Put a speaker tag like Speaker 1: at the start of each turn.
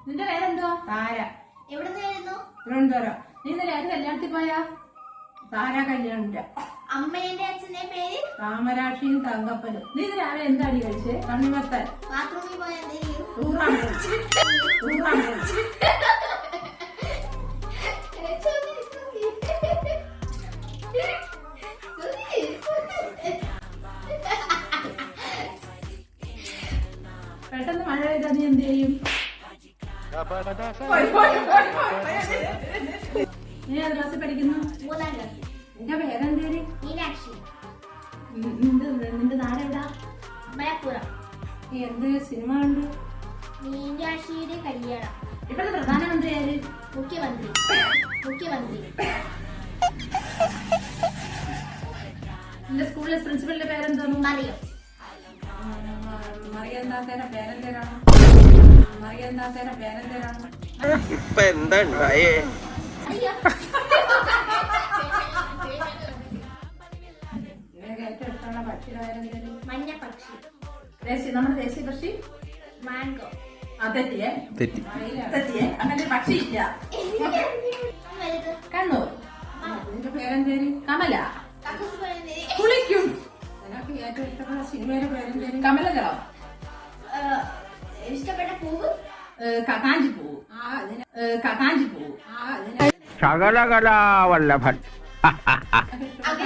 Speaker 1: നിന്റെ പേരെന്തോ?
Speaker 2: താര.
Speaker 1: എവിടുന്നായിരുന്നു?
Speaker 2: തിരുവനന്തപുരം.
Speaker 1: നീ ഇന്നലെ ആര് കല്യാണത്തിൽ പോയാ?
Speaker 2: താര കല്യാണിന്റെ.
Speaker 1: അമ്മേന്റെ അച്ഛന്റെ പേര്?
Speaker 2: താമരാക്ഷിയും തങ്കപ്പനും.
Speaker 1: നീ ഇന്ന് രാവിലെ എന്താടി കഴിച്ചേ?
Speaker 2: കണ്ണിമത്തൻ.
Speaker 1: ബാത്റൂമിൽ പോയാ എന്തെങ്കിലും?
Speaker 2: ടൂറാണ്.
Speaker 1: പെട്ടെന്ന് മഴ പെയ്താ നീ എന്ത് ചെയ്യും? നീ ഏത് ക്ലാസ്സിൽ പഠിക്കുന്നു?
Speaker 3: 3ാം ക്ലാസ്.
Speaker 1: നിന്റെ പേരെന്തേര്?
Speaker 3: മീനാക്ഷി.
Speaker 1: നിന്റെ നാടെവിടാ?
Speaker 3: മലപ്പുറം.
Speaker 1: നീ എന്ത് സിനിമ കണ്ടു?
Speaker 3: മീനാക്ഷിയുടെ കല്യാണം.
Speaker 1: ഇപ്പോഴത്തെ പ്രധാനമന്ത്രി ആര്?
Speaker 3: മുഖ്യമന്ത്രി.
Speaker 1: നിന്റെ സ്കൂളിലെ പ്രിൻസിപ്പലിന്റെ പേരെന്തോന്നു?
Speaker 3: മറിയം.
Speaker 2: മറിയന്താത്തേനെ പേരെന്തേരാണ്?
Speaker 4: ഇപ്പൊ എന്താ ഉണ്ടായേ?
Speaker 2: നിനക്ക് ഏറ്റവും ഇഷ്ടമുള്ള പക്ഷിയുടെ പേരെന്തേര്?
Speaker 3: മഞ്ഞ പക്ഷി.
Speaker 1: നമ്മുടെ ദേശീയ പക്ഷി?
Speaker 3: മാംഗോ.
Speaker 1: തെറ്റിയേ. അങ്ങനെ ഒരു പക്ഷി ഇല്ല.
Speaker 3: വലുത്.
Speaker 1: കണ്ണൂർ.
Speaker 2: നിന്റെ പേരെന്തേര്?
Speaker 1: കമല.
Speaker 3: കക്കൂസ് പോയത്.
Speaker 1: കുളിക്കും.
Speaker 2: നിനക്ക് ഏറ്റവും ഇഷ്ടമുള്ള സിനിമയുടെ പേരെന്തേര്?
Speaker 1: കമലദളം.
Speaker 3: ഇഷ്ടപ്പെട്ട പൂവ്?
Speaker 1: കാഞ്ചിപ്പൂവ്. കാഞ്ചിപ്പൂവ്.
Speaker 4: ശകലകലാവല്ലഭൻ.
Speaker 3: അഭിനയ